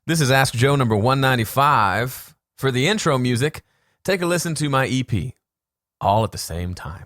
This is Ask Joe number 195. For the intro music, take a listen to my EP, all at the same time.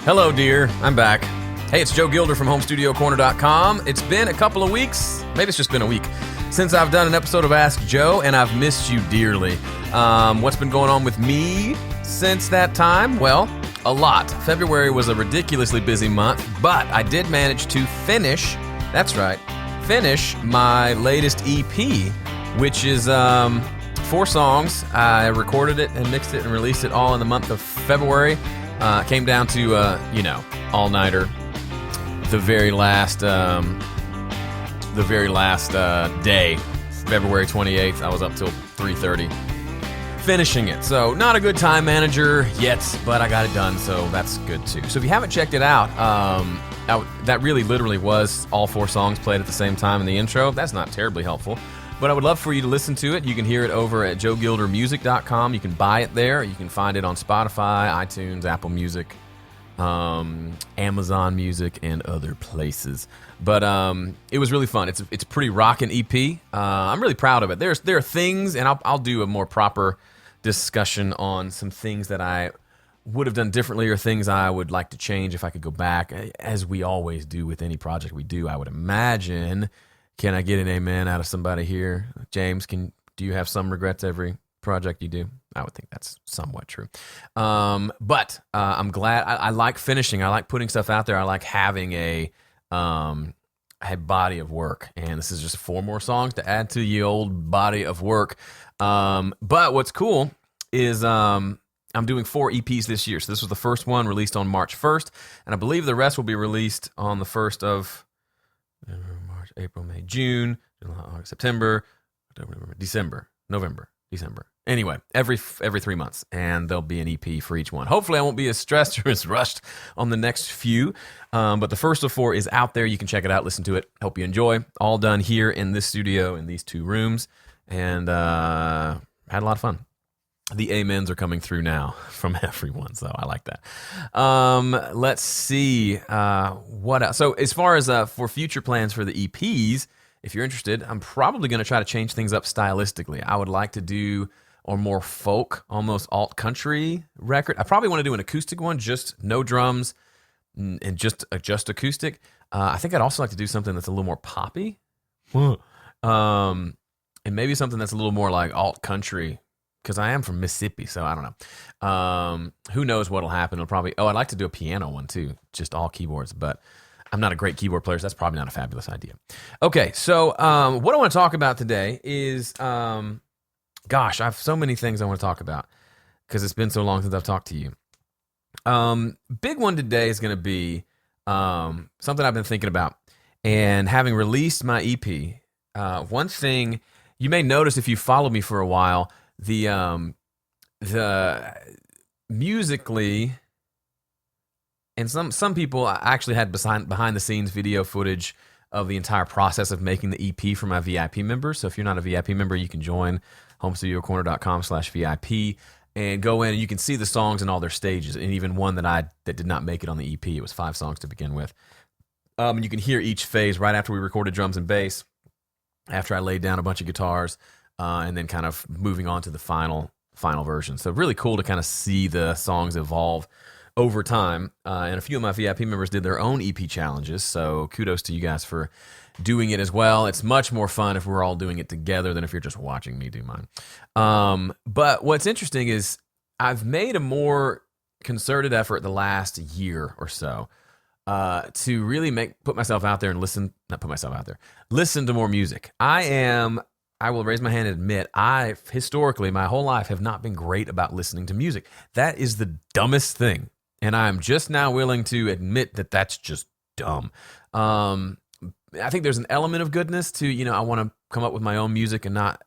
Hello, dear. I'm back. Hey, it's Joe Gilder from HomeStudioCorner.com. It's been a couple of weeks, maybe it's just been a week, since I've done an episode of Ask Joe, and I've missed you dearly. What's been going on with me since that time? Well, a lot. February was a ridiculously busy month, but I did manage to finish my latest EP, which is 4 songs. I recorded it and mixed it and released it all in the month of February. Came down to, all-nighter. The very last day, February 28th, I was up till 3:30 finishing it. So not a good time manager yet, but I got it done, so that's good too. So if you haven't checked it out, that really literally was all 4 songs played at the same time in the intro. That's not terribly helpful, but I would love for you to listen to it. You can hear it over at joegildermusic.com. You can buy it there. You can find it on Spotify, iTunes, Apple Music, Amazon Music, and other places. But it was really fun. It's a pretty rockin' EP. I'm really proud of it. There are things, and I'll do a more proper discussion on some things that I would have done differently or things I would like to change if I could go back, as we always do with any project we do, I would imagine. Can I get an amen out of somebody here? James, do you have some regrets every project you do? I would think that's somewhat true. But I'm glad. I like finishing. I like putting stuff out there. I like having a body of work. And this is just 4 more songs to add to the old body of work. But what's cool is I'm doing 4 EPs this year. So this was the first one released on March 1st. And I believe the rest will be released on the 1st of March, April, May, June, July, August, September, October, December, November, December. Anyway, every 3 months, and there'll be an EP for each one. Hopefully I won't be as stressed or as rushed on the next few, but the first of 4 is out there. You can check it out, listen to it. Hope you enjoy. All done here in this studio in these 2 rooms, and had a lot of fun. The amens are coming through now from everyone, so I like that. Let's see what else. So as far as for future plans for the EPs, if you're interested, I'm probably going to try to change things up stylistically. I would like to do a more folk, almost alt-country record. I probably want to do an acoustic one, just no drums and just acoustic. I think I'd also like to do something that's a little more poppy. And maybe something that's a little more like alt-country, because I am from Mississippi, so I don't know. Who knows what'll happen. It'll probably... I'd like to do a piano one too, just all keyboards, but I'm not a great keyboard player, so that's probably not a fabulous idea. Okay, so what I want to talk about today is... Gosh, I have so many things I want to talk about because it's been so long since I've talked to you. Big one today is going to be something I've been thinking about. And having released my EP, one thing you may notice if you follow me for a while, the musically, and some people actually had behind the scenes video footage of the entire process of making the EP for my VIP members. So if you're not a VIP member, you can join HomeStudioCorner.com/VIP and go in and you can see the songs in all their stages, and even one that did not make it on the EP. It was 5 songs to begin with. And you can hear each phase right after we recorded drums and bass, after I laid down a bunch of guitars, and then kind of moving on to the final version. So really cool to kind of see the songs evolve over time. And a few of my VIP members did their own EP challenges, so kudos to you guys for doing it as well. It's much more fun if we're all doing it together than if you're just watching me do mine. But what's interesting is I've made a more concerted effort the last year or so to really put myself out there and listen to more music. I will raise my hand and admit, I historically, my whole life, have not been great about listening to music. That is the dumbest thing. And I'm just now willing to admit that that's just dumb. I think there's an element of goodness to, I want to come up with my own music and not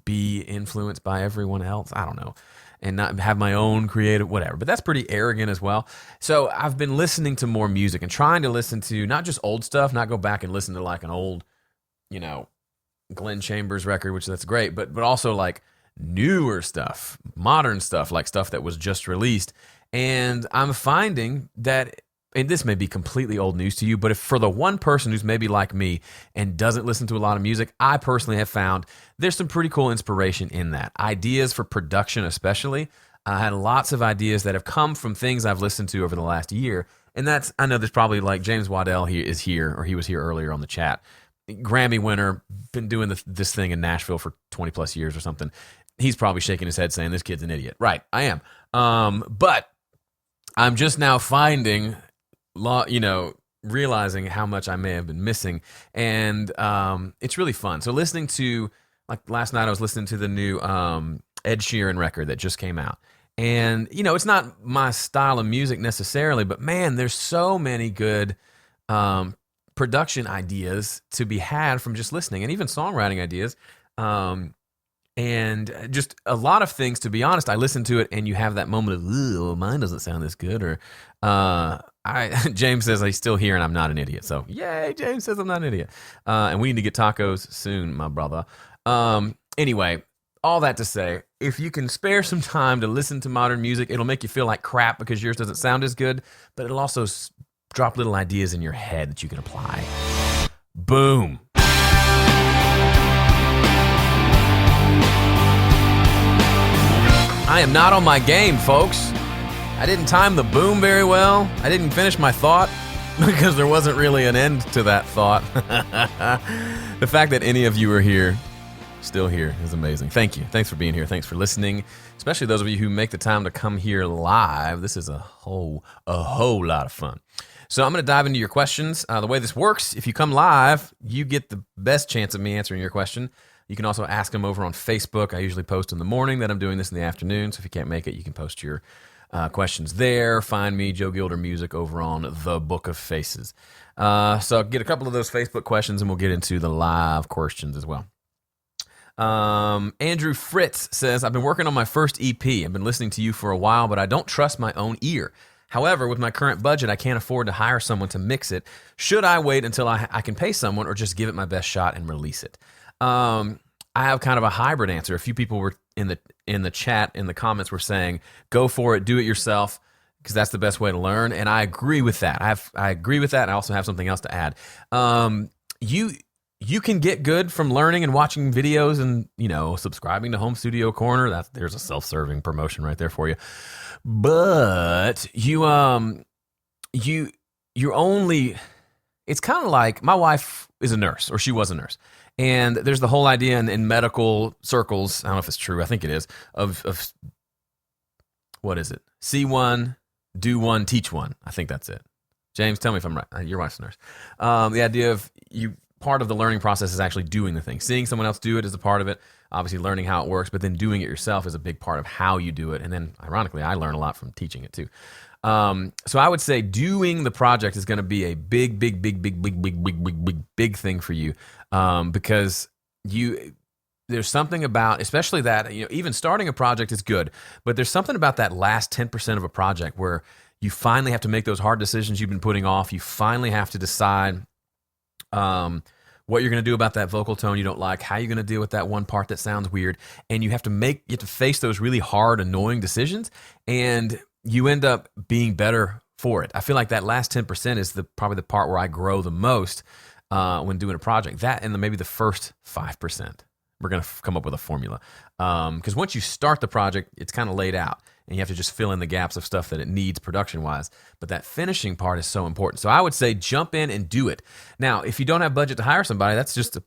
be influenced by everyone else. I don't know. And not have my own creative whatever. But that's pretty arrogant as well. So I've been listening to more music and trying to listen to not just old stuff, not go back and listen to like an old, Glenn Chambers record, which that's great, but also like newer stuff, modern stuff, like stuff that was just released. And I'm finding that, and this may be completely old news to you, but if for the one person who's maybe like me and doesn't listen to a lot of music, I personally have found there's some pretty cool inspiration in that. Ideas for production especially. I had lots of ideas that have come from things I've listened to over the last year. And that's, I know there's probably like James Waddell is here, or he was here earlier on the chat. Grammy winner, been doing this thing in Nashville for 20 plus years or something. He's probably shaking his head saying, this kid's an idiot. Right, I am. But I'm just now finding, realizing how much I may have been missing. And it's really fun. So listening to, like last night I was listening to the new Ed Sheeran record that just came out. And, it's not my style of music necessarily, but man, there's so many good production ideas to be had from just listening, and even songwriting ideas. And just a lot of things, to be honest. I listen to it and you have that moment of, oh, mine doesn't sound this good. Or James says he's still here and I'm not an idiot. So yay, James says I'm not an idiot. And we need to get tacos soon, my brother. Anyway, all that to say, if you can spare some time to listen to modern music, it'll make you feel like crap because yours doesn't sound as good, but it'll also drop little ideas in your head that you can apply. Boom. I am not on my game, folks. I didn't time the boom very well. I didn't finish my thought because there wasn't really an end to that thought. The fact that any of you are here, still here, is amazing. Thank you. Thanks for being here. Thanks for listening, especially those of you who make the time to come here live. This is a whole lot of fun. So I'm going to dive into your questions. The way this works, if you come live, you get the best chance of me answering your question. You can also ask them over on Facebook. I usually post in the morning that I'm doing this in the afternoon. So if you can't make it, you can post your questions there. Find me, Joe Gilder Music, over on The Book of Faces. So I'll get a couple of those Facebook questions and we'll get into the live questions as well. Andrew Fritz says, I've been working on my first EP. I've been listening to you for a while, but I don't trust my own ear. However, with my current budget, I can't afford to hire someone to mix it. Should I wait until I can pay someone or just give it my best shot and release it? I have kind of a hybrid answer. A few people were in the chat, in the comments, were saying, go for it, do it yourself, because that's the best way to learn. And I agree with that. I agree with that. And I also have something else to add. You can get good from learning and watching videos and, subscribing to Home Studio Corner. There's a self-serving promotion right there for you. But you're only, it's kind of like, my wife is a nurse, or she was a nurse. And there's the whole idea in medical circles, I don't know if it's true, I think it is, of what is it? See one, do one, teach one. I think that's it. James, tell me if I'm right. Your wife's a nurse. The idea of part of the learning process is actually doing the thing. Seeing someone else do it is a part of it. Obviously, learning how it works, but then doing it yourself is a big part of how you do it. And then, ironically, I learn a lot from teaching it too. So I would say doing the project is going to be a big thing for you, because there's something about, especially that, even starting a project is good, but there's something about that last 10% of a project where you finally have to make those hard decisions you've been putting off. You finally have to decide what you're going to do about that vocal tone you don't like, how you're going to deal with that one part that sounds weird, and you have to face those really hard, annoying decisions, and you end up being better for it. I feel like that last 10% is probably the part where I grow the most when doing a project. That and maybe the first 5%. We're going to come up with a formula. Because once you start the project, it's kind of laid out, and you have to just fill in the gaps of stuff that it needs production-wise. But that finishing part is so important. So I would say jump in and do it. Now, if you don't have budget to hire somebody, that's just a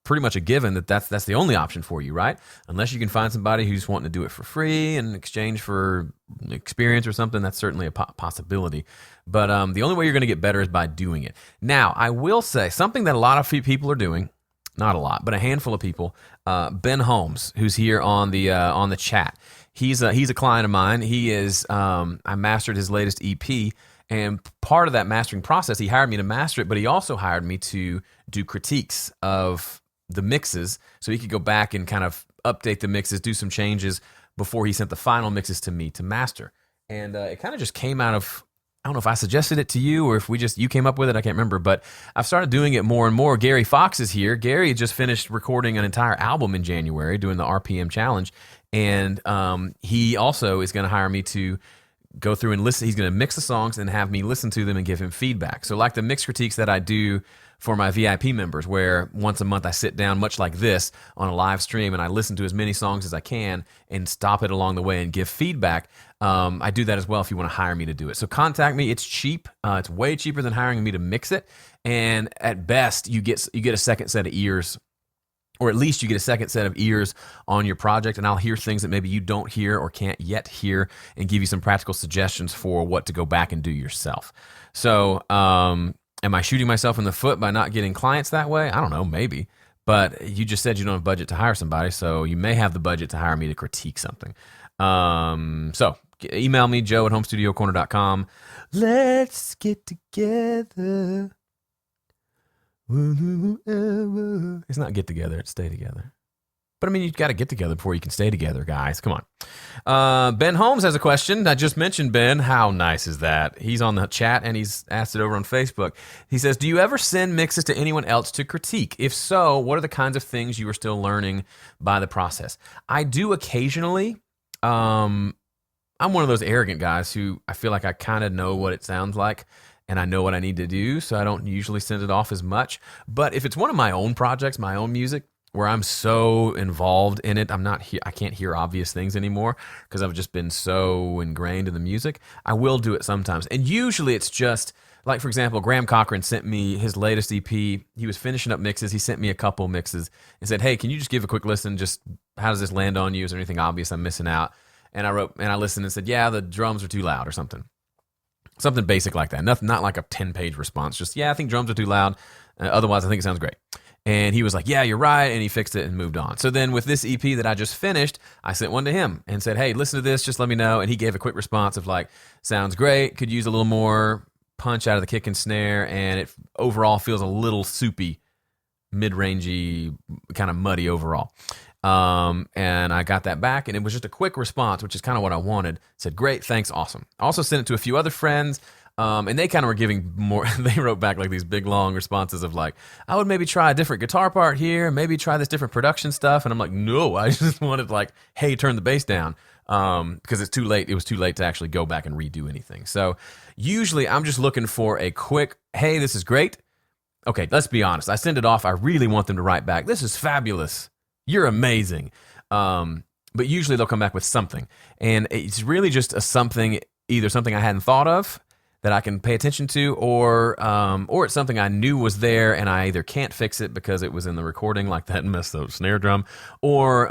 pretty much a given that's the only option for you, right? Unless you can find somebody who's wanting to do it for free in exchange for experience or something, that's certainly a possibility. But the only way you're going to get better is by doing it. Now, I will say something that a lot of people are doing, not a lot, but a handful of people. Ben Holmes, who's here on the chat, he's a client of mine. He is I mastered his latest EP, and part of that mastering process, he hired me to master it, but he also hired me to do critiques of the mixes, so he could go back and kind of update the mixes, do some changes before he sent the final mixes to me to master. And it kind of just came out of I don't know if I suggested it to you or if you came up with it. I can't remember, but I've started doing it more and more. Gary Fox is here. Gary just finished recording an entire album in January, doing the RPM challenge. And he also is going to hire me to go through and listen. He's going to mix the songs and have me listen to them and give him feedback. So like the mix critiques that I do for my VIP members, where once a month I sit down, much like this, on a live stream, and I listen to as many songs as I can and stop it along the way and give feedback. I do that as well if you want to hire me to do it. So contact me. It's cheap. It's way cheaper than hiring me to mix it. And at best, you get a second set of ears, or at least you get a second set of ears on your project, and I'll hear things that maybe you don't hear or can't yet hear and give you some practical suggestions for what to go back and do yourself. So, am I shooting myself in the foot by not getting clients that way? I don't know, maybe. But you just said you don't have budget to hire somebody, so you may have the budget to hire me to critique something. So email me, joe@homestudiocorner.com. Let's get together. It's not get together, it's stay together. But I mean, you've got to get together before you can stay together, guys. Come on. Ben Holmes has a question. I just mentioned Ben. How nice is that? He's on the chat and he's asked it over on Facebook. He says, do you ever send mixes to anyone else to critique? If so, what are the kinds of things you are still learning by the process? I do occasionally. I'm one of those arrogant guys who I feel like I kind of know what it sounds like and I know what I need to do, so I don't usually send it off as much. But if it's one of my own projects, my own music, where I'm so involved in it, I can't hear obvious things anymore because I've just been so ingrained in the music. I will do it sometimes. And usually it's just, like, for example, Graham Cochran sent me his latest EP. He was finishing up mixes. He sent me a couple mixes and said, hey, can you just give a quick listen? Just how does this land on you? Is there anything obvious I'm missing out? And I listened and said, yeah, the drums are too loud or something. Something basic like that. Nothing, not like a 10-page response. Just, yeah, I think drums are too loud. Otherwise, I think it sounds great. And he was like, yeah, you're right. And he fixed it and moved on. So then with this EP that I just finished, I sent one to him and said, hey, listen to this. Just let me know. And he gave a quick response of like, sounds great. Could use a little more punch out of the kick and snare. And it overall feels a little soupy, mid-rangey, kind of muddy overall. And I got that back, and it was just a quick response, which is kind of what I wanted. Said, great, thanks, awesome. I also sent it to a few other friends. And they kind of were giving more, they wrote back like these big, long responses of like, I would maybe try a different guitar part here, maybe try this different production stuff. And I'm like, no, I just wanted like, hey, turn the bass down. Because it's too late. It was too late to actually go back and redo anything. So usually I'm just looking for a quick, hey, this is great. Okay, let's be honest. I send it off. I really want them to write back, this is fabulous. You're amazing. But usually they'll come back with something. And it's really just either something I hadn't thought of that I can pay attention to, or it's something I knew was there and I either can't fix it because it was in the recording, like that messed up snare drum, or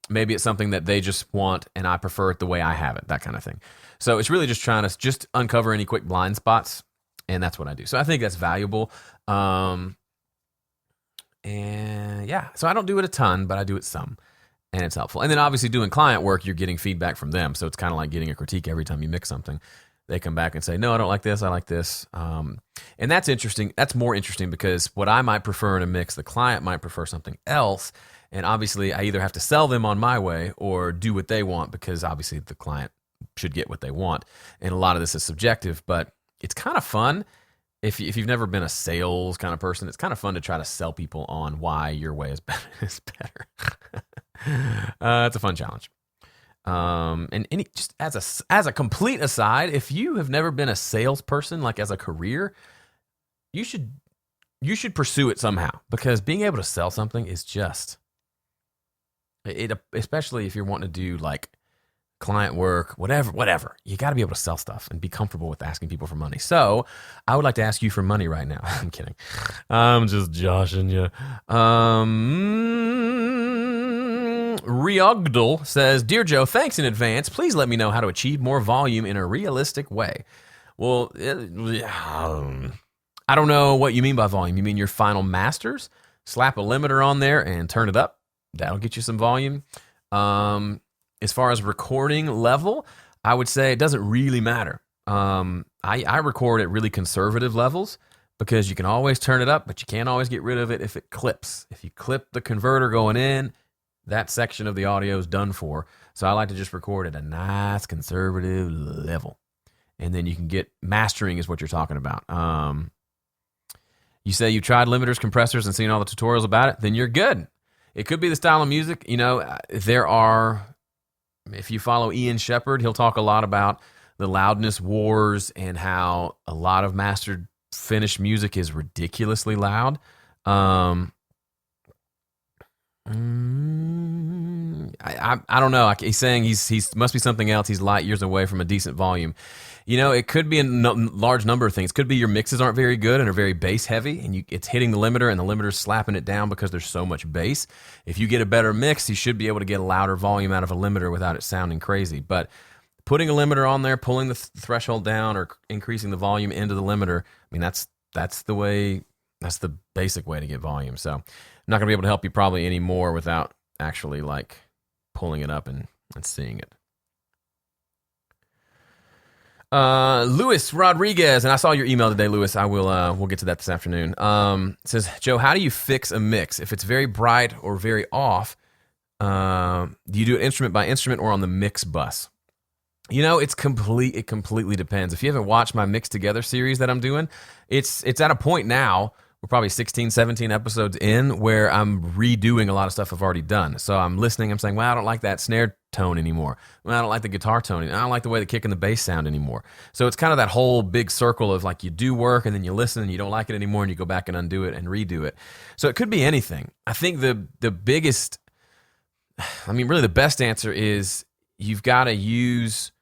maybe it's something that they just want and I prefer it the way I have it, that kind of thing. So it's really just trying to just uncover any quick blind spots, and that's what I do. So I think that's valuable. And yeah, so I don't do it a ton, but I do it some, and it's helpful. And then obviously doing client work, you're getting feedback from them. So it's kind of like getting a critique every time you mix something. They come back and say, no, I don't like this, I like this. And that's interesting. That's more interesting because what I might prefer in a mix, the client might prefer something else. And obviously I either have to sell them on my way or do what they want, because obviously the client should get what they want. And a lot of this is subjective, but it's kind of fun. If you've never been a sales kind of person, it's kind of fun to try to sell people on why your way is better. It's a fun challenge. And just as a complete aside, if you have never been a salesperson, like as a career, you should pursue it somehow, because being able to sell something is just it, especially if you're wanting to do like client work, whatever, you got to be able to sell stuff and be comfortable with asking people for money. So I would like to ask you for money right now. I'm kidding. I'm just joshing you. Riogdal says, Dear Joe, thanks in advance. Please let me know how to achieve more volume in a realistic way. Well, I don't know what you mean by volume. You mean your final masters? Slap a limiter on there and turn it up. That'll get you some volume. As far as recording level, I would say it doesn't really matter. I record at really conservative levels because you can always turn it up, but you can't always get rid of it if it clips. If you clip the converter going in, that section of the audio is done for. So I like to just record at a nice conservative level. and then you can get mastering is what you're talking about. You say you tried limiters, compressors, and seen all the tutorials about it, then you're good. It could be the style of music. There are, if you follow Ian Shepherd, he'll talk a lot about the loudness wars and how a lot of mastered finished music is ridiculously loud. I don't know. He's saying he's must be something else. He's light years away from a decent volume. It could be a large number of things. It could be your mixes aren't very good and are very bass heavy, and it's hitting the limiter, and the limiter's slapping it down because there's so much bass. If you get a better mix, you should be able to get a louder volume out of a limiter without it sounding crazy. But putting a limiter on there, pulling the threshold down, or increasing the volume into the limiter, that's the way. That's the basic way to get volume. So I'm not going to be able to help you probably any more without actually like pulling it up and seeing it. Luis Rodriguez, and I saw your email today, Luis. I will we'll get to that this afternoon. Says, Joe, how do you fix a mix if it's very bright or very off? Do you do it instrument by instrument or on the mix bus? It completely depends. If you haven't watched my Mix Together series that I'm doing, it's at a point now. We're probably 16, 17 episodes in where I'm redoing a lot of stuff I've already done. So I'm listening. I'm saying, well, I don't like that snare tone anymore. Well, I don't like the guitar tone. I don't like the way the kick and the bass sound anymore. So it's kind of that whole big circle of like you do work and then you listen and you don't like it anymore and you go back and undo it and redo it. So it could be anything. I think the biggest, really the best answer is you've got to use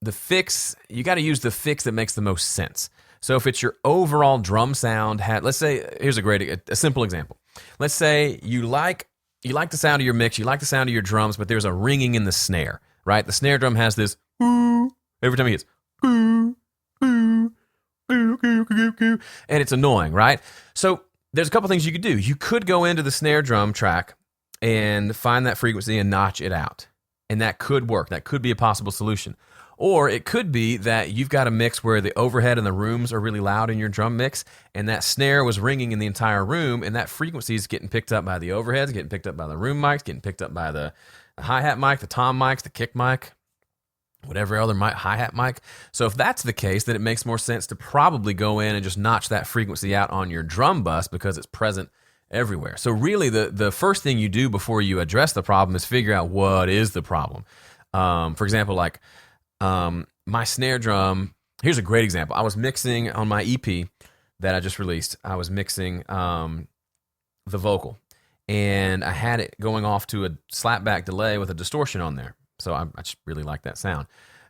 the fix. You got to use the fix that makes the most sense. So if it's your overall drum sound, let's say, here's a simple example. Let's say you like the sound of your mix, you like the sound of your drums, but there's a ringing in the snare, right? The snare drum has this every time it hits, and it's annoying, right? So there's a couple things you could do. You could go into the snare drum track and find that frequency and notch it out, and that could work. That could be a possible solution. Or it could be that you've got a mix where the overhead and the rooms are really loud in your drum mix, and that snare was ringing in the entire room, and that frequency is getting picked up by the overheads, getting picked up by the room mics, getting picked up by the hi-hat mic, the tom mics, the kick mic, whatever other mic, hi-hat mic. So if that's the case, then it makes more sense to probably go in and just notch that frequency out on your drum bus because it's present everywhere. So really the first thing you do before you address the problem is figure out what is the problem. For example, like my snare drum, here's a great example. I was mixing on my EP that I just released. I was mixing the vocal, and I had it going off to a slapback delay with a distortion on there. So I just really like that sound.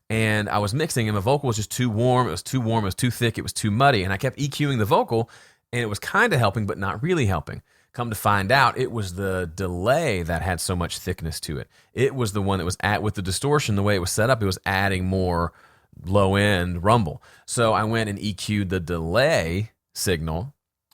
And I was mixing, and the vocal was just too warm. It was too warm. It was too thick. It was too muddy. And I kept EQing the vocal, and it was kind of helping, but not really helping. Come to find out, it was the delay that had so much thickness to it. It was the one that was with the distortion, the way it was set up, it was adding more low-end rumble. So I went and EQ'd the delay signal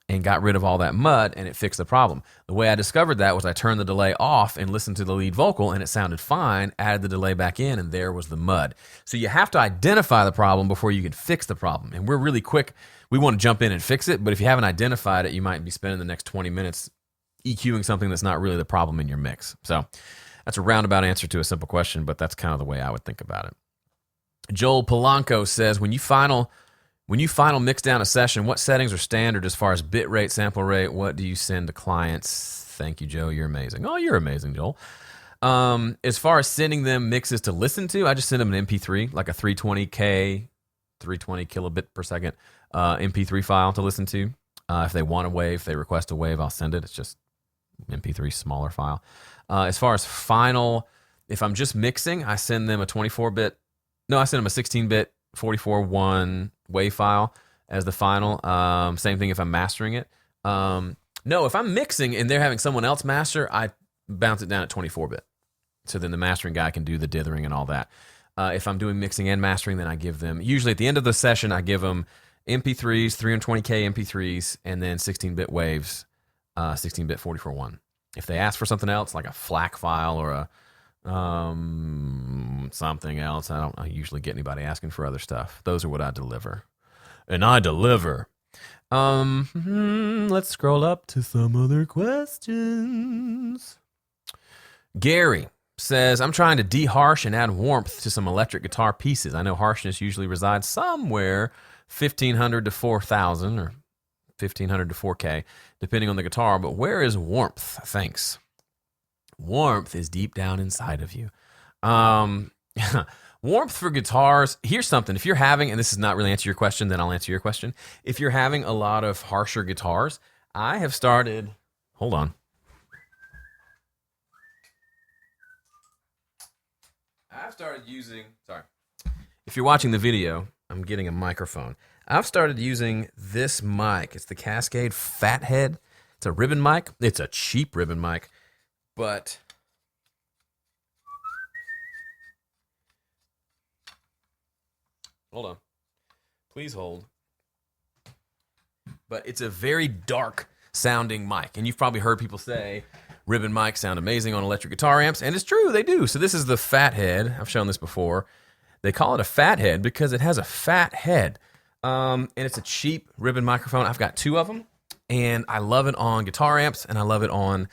and got rid of all that mud, and it fixed the problem. The way I discovered that was I turned the delay off and listened to the lead vocal, and it sounded fine, added the delay back in, and there was the mud. So you have to identify the problem before you can fix the problem. And we're really quick. We want to jump in and fix it, but if you haven't identified it, you might be spending the next 20 minutes EQing something that's not really the problem in your mix. So that's a roundabout answer to a simple question, but that's kind of the way I would think about it. Joel Polanco says, when you final mix down a session, what settings are standard as far as bit rate, sample rate? What do you send to clients? Thank you, Joe. You're amazing. Oh, you're amazing, Joel. As far as sending them mixes to listen to, I just send them an MP3, like a 320 kilobit per second MP3 file to listen to. If they want a wave, if they request a wave, I'll send it. It's just MP3 smaller file. As far as final, if I'm just mixing, I send them a 24-bit. No, I send them a 16-bit 44.1 wave file as the final. Same thing if I'm mastering it. No, if I'm mixing and they're having someone else master, I bounce it down at 24-bit. So then the mastering guy can do the dithering and all that. If I'm doing mixing and mastering, then I give them, usually at the end of the session, I give them MP3s, 320K MP3s, and then 16-bit waves, 16-bit 44.1. If they ask for something else, like a FLAC file or a something else, I don't usually get anybody asking for other stuff. Those are what I deliver. And I deliver. Let's scroll up to some other questions. Gary says, I'm trying to de-harsh and add warmth to some electric guitar pieces. I know harshness usually resides somewhere 1,500 to 4,000 or 1,500 to 4K, depending on the guitar, but where is warmth? Thanks. Warmth is deep down inside of you. Warmth for guitars, here's something. If you're having, and this is not really answer your question, then I'll answer your question. If you're having a lot of harsher guitars, I have started, hold on. I've started using, sorry. If you're watching the video, I'm getting a microphone. I've started using this mic. It's the Cascade Fathead. It's a ribbon mic. It's a cheap ribbon mic, but hold on. Please hold. But it's a very dark sounding mic. And you've probably heard people say ribbon mics sound amazing on electric guitar amps. And it's true, they do. So this is the Fathead. I've shown this before. They call it a Fathead because it has a fat head. And it's a cheap ribbon microphone. I've got 2 of them. And I love it on guitar amps. And I love it on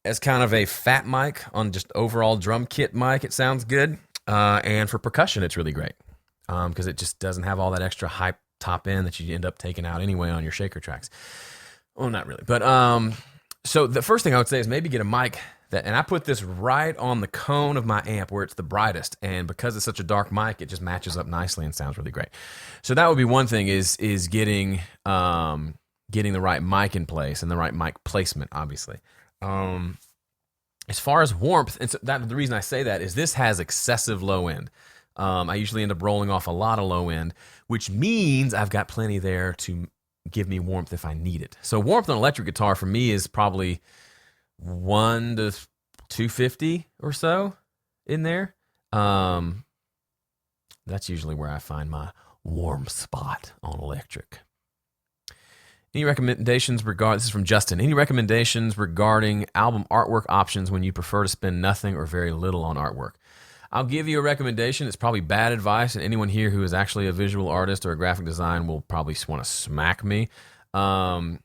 as kind of a fat mic on just overall drum kit mic. It sounds good. And for percussion, it's really great. Because it just doesn't have all that extra hype top end that you end up taking out anyway on your shaker tracks. Well, not really. But so the first thing I would say is maybe get a mic that, and I put this right on the cone of my amp where it's the brightest. And because it's such a dark mic, it just matches up nicely and sounds really great. So that would be one thing is getting the right mic in place and the right mic placement, obviously. As far as warmth, and so the reason I say that is this has excessive low end. I usually end up rolling off a lot of low end, which means I've got plenty there to give me warmth if I need it. So warmth on electric guitar for me is probably 1 to 250 or so in there. That's usually where I find my warm spot on electric. Any recommendations this is from Justin. Any recommendations regarding album artwork options when you prefer to spend nothing or very little on artwork? I'll give you a recommendation. It's probably bad advice, and anyone here who is actually a visual artist or a graphic design will probably want to smack me. I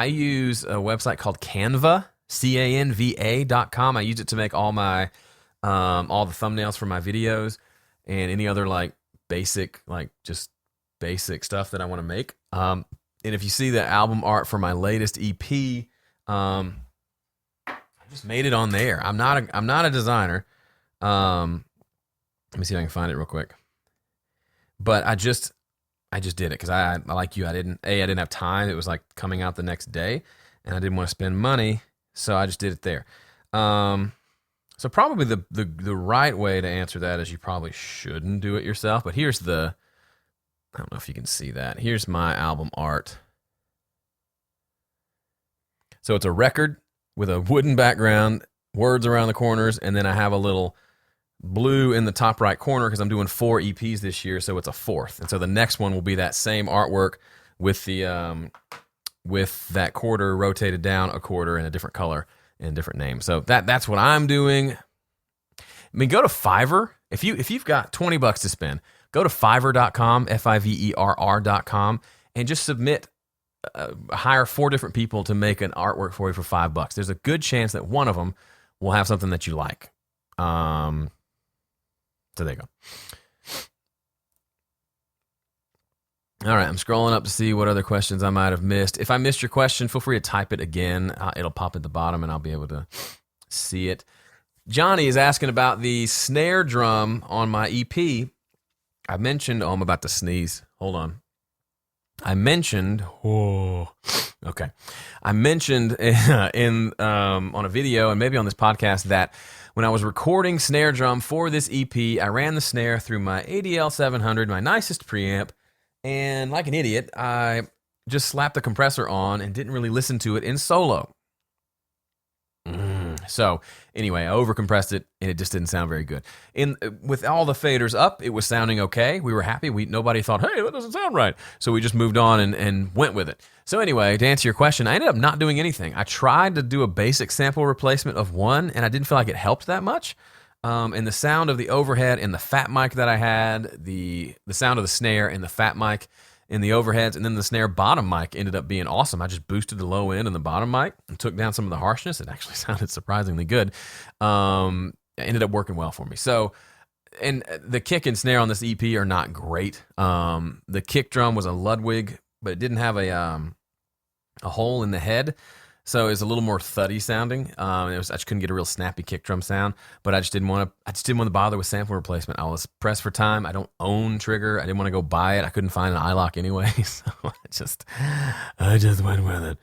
use a website called Canva, Canva.com. I use it to make all my all the thumbnails for my videos and any other basic stuff that I want to make. And if you see the album art for my latest EP, I just made it on there. I'm not a designer. Let me see if I can find it real quick. But I just did it because I like you. I didn't have time. It was coming out the next day, and I didn't want to spend money, so I just did it there. So probably the right way to answer that is you probably shouldn't do it yourself. But here's I don't know if you can see that. Here's my album art. So it's a record with a wooden background, words around the corners, and then I have a little blue in the top right corner because I'm doing 4 EPs this year, so it's a 4th. And so the next one will be that same artwork with the with that quarter rotated down a quarter in a different color and a different name. So that's what I'm doing. I mean, go to Fiverr. If you've got $20 to spend, go to Fiverr.com, Fiverr.com, and just submit. Hire 4 different people to make an artwork for you for $5. There's a good chance that one of them will have something that you like. So there you go. All right, I'm scrolling up to see what other questions I might have missed. If I missed your question, feel free to type it again. It'll pop at the bottom, and I'll be able to see it. Johnny is asking about the snare drum on my EP. I mentioned, I'm about to sneeze. Hold on. I mentioned in on a video and maybe on this podcast that when I was recording snare drum for this EP, I ran the snare through my ADL 700, my nicest preamp, and like an idiot, I just slapped the compressor on and didn't really listen to it in solo. So anyway, I overcompressed it and it just didn't sound very good. With all the faders up, it was sounding okay. We were happy. Nobody thought, hey, that doesn't sound right. So we just moved on and went with it. So anyway, to answer your question, I ended up not doing anything. I tried to do a basic sample replacement of 1, and I didn't feel like it helped that much. And the sound of the overhead and the fat mic that I had, the sound of the snare and the fat mic in the overheads, and then the snare bottom mic ended up being awesome. I just boosted the low end and the bottom mic and took down some of the harshness. It actually sounded surprisingly good. it ended up working well for me. So, and the kick and snare on this EP are not great. The kick drum was a Ludwig, but it didn't have a hole in the head, so it was a little more thuddy sounding. I just couldn't get a real snappy kick drum sound, but I just didn't want to bother with sample replacement. I was pressed for time. I don't own Trigger. I didn't want to go buy it. I couldn't find an iLock anyway, so I just went with it.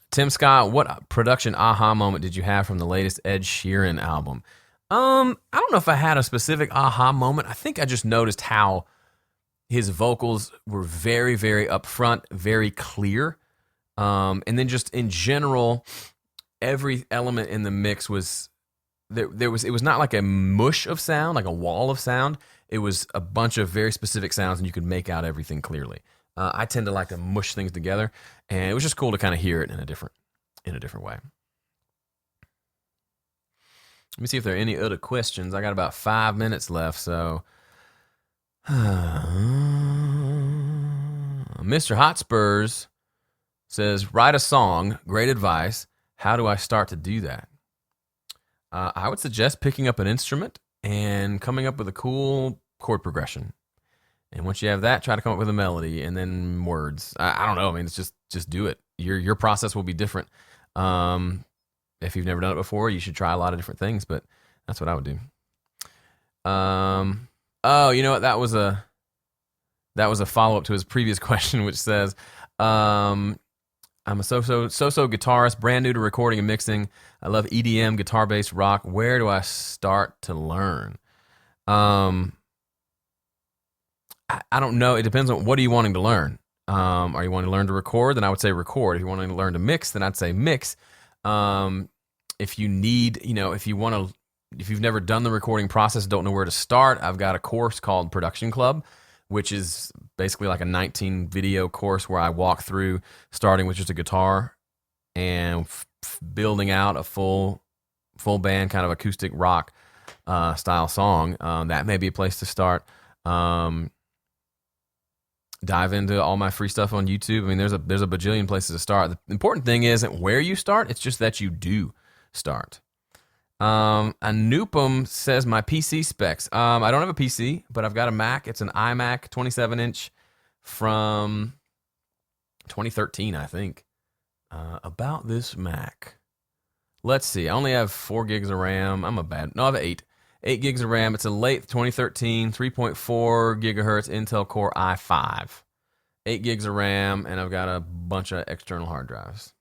Tim Scott, what production aha moment did you have from the latest Ed Sheeran album? I don't know if I had a specific aha moment. I think I just noticed how his vocals were very, very upfront, very clear. And then just in general, every element in the mix was it was not like a mush of sound, like a wall of sound. It was a bunch of very specific sounds, and you could make out everything clearly. I tend to like to mush things together, and it was just cool to kind of hear it in a different way. Let me see if there are any other questions. I got about 5 minutes left, so Mr. Hotspurs says, write a song, great advice. How do I start to do that? I would suggest picking up an instrument and coming up with a cool chord progression. And once you have that, try to come up with a melody and then words. I don't know. I mean, it's just do it. Your process will be different. If you've never done it before, you should try a lot of different things, but that's what I would do. Oh, you know what? That was a follow-up to his previous question, which says, I'm a so-so guitarist, brand new to recording and mixing. I love EDM, guitar-based rock. Where do I start to learn? I don't know. It depends on what are you wanting to learn. Are you wanting to learn to record? Then I would say record. If you're wanting to learn to mix, then I'd say mix. If you need, if you've never done the recording process, don't know where to start, I've got a course called Production Club, which is basically like a 19 video course where I walk through starting with just a guitar and building out a full band kind of acoustic rock style song. That may be a place to start. Dive into all my free stuff on YouTube. I mean, there's a bajillion places to start. The important thing isn't where you start, it's just that you do start. Anupam says my PC specs. I don't have a PC, but I've got a Mac. It's an iMac 27-inch from 2013, I think. About this Mac. Let's see. I only have 4 gigs of RAM. I have 8. 8 gigs of RAM. It's a late 2013, 3.4 gigahertz Intel Core i5. 8 gigs of RAM, and I've got a bunch of external hard drives.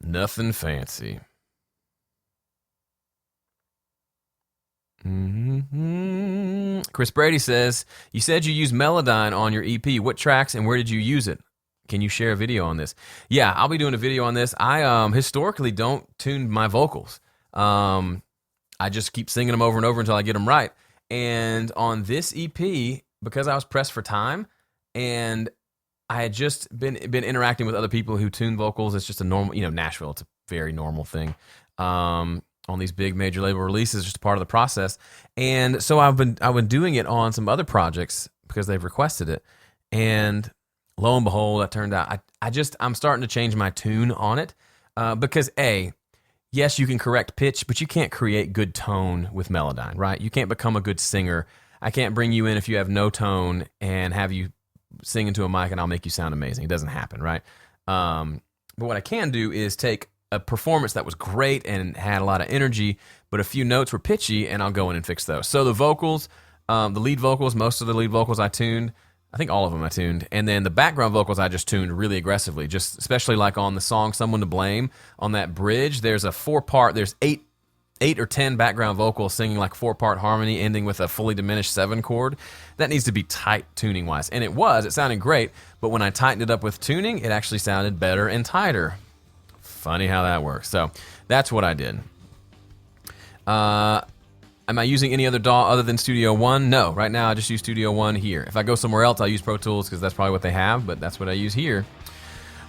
Nothing fancy. Chris Brady says, you said you use Melodyne on your EP. What tracks and where did you use it? Can you share a video on this? Yeah, I'll be doing a video on this. I historically don't tune my vocals. I just keep singing them over and over until I get them right. And on this EP, because I was pressed for time and I had just been interacting with other people who tune vocals, it's just a normal, Nashville, it's a very normal thing. On these big major label releases, just a part of the process. And so I've been doing it on some other projects because they've requested it. And lo and behold, that turned out I'm starting to change my tune on it because yes, you can correct pitch, but you can't create good tone with Melodyne, right? You can't become a good singer. I can't bring you in if you have no tone and have you sing into a mic and I'll make you sound amazing. It doesn't happen, right? But what I can do is take a performance that was great and had a lot of energy, but a few notes were pitchy, and I'll go in and fix those. So the vocals, the lead vocals, most of the lead vocals I tuned. I think all of them I tuned. And then the background vocals I just tuned really aggressively, just especially like on the song Someone to Blame, on that bridge, there's a 4-part, there's 8 or 10 background vocals singing like 4-part harmony ending with a fully diminished 7 chord. That needs to be tight tuning-wise. And it sounded great, but when I tightened it up with tuning, it actually sounded better and tighter. Funny how that works. So that's what I did. Am I using any other DAW other than Studio One? No. Right now I just use Studio One here. If I go somewhere else, I'll use Pro Tools because that's probably what they have, but that's what I use here.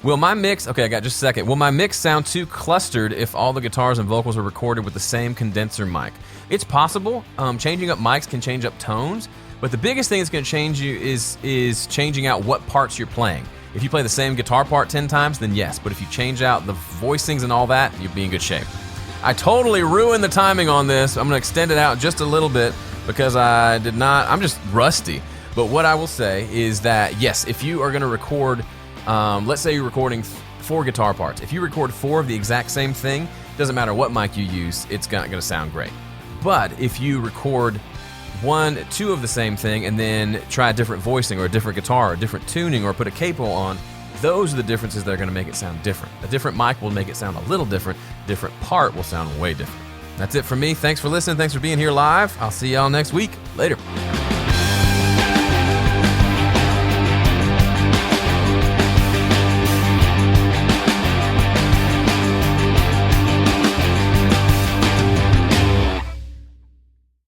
Will my mix... Okay, I got just a second. Will my mix sound too clustered if all the guitars and vocals are recorded with the same condenser mic? It's possible. Changing up mics can change up tones, but the biggest thing that's going to change you is changing out what parts you're playing. If you play the same guitar part 10 times, then yes. But if you change out the voicings and all that, you'll be in good shape. I totally ruined the timing on this. I'm going to extend it out just a little bit because I'm just rusty. But what I will say is that, yes, if you are going to record, let's say you're recording 4 guitar parts. If you record 4 of the exact same thing, doesn't matter what mic you use, it's not going to sound great. But if you record 1, 2 of the same thing and then try a different voicing or a different guitar or a different tuning or put a capo on, those are the differences that are going to make it sound different. A different mic will make it sound a little different. Different part will sound way different. That's it from me. Thanks for listening. Thanks for being here live. I'll see y'all next week. Later.